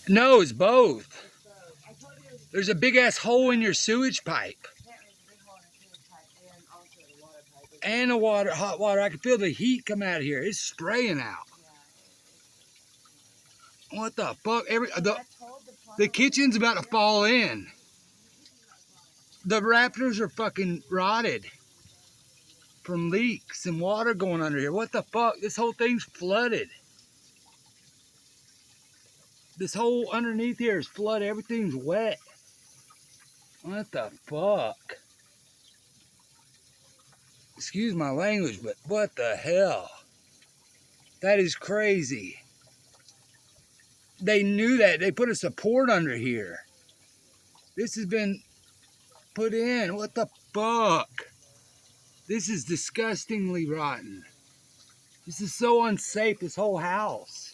No, it's both. There's a big ass hole in your sewage pipe. And the water, hot water. I can feel the heat come out of here. It's spraying out. What the fuck? The kitchen's about to fall in. The rafters are fucking rotted from leaks and water going under here. What the fuck? This whole thing's flooded. This whole underneath here is flooded. Everything's wet. What the fuck? Excuse my language, but what the hell? That is crazy. They knew that. They put a support under here. This has been put in. What the fuck? This is disgustingly rotten. This is so unsafe, this whole house.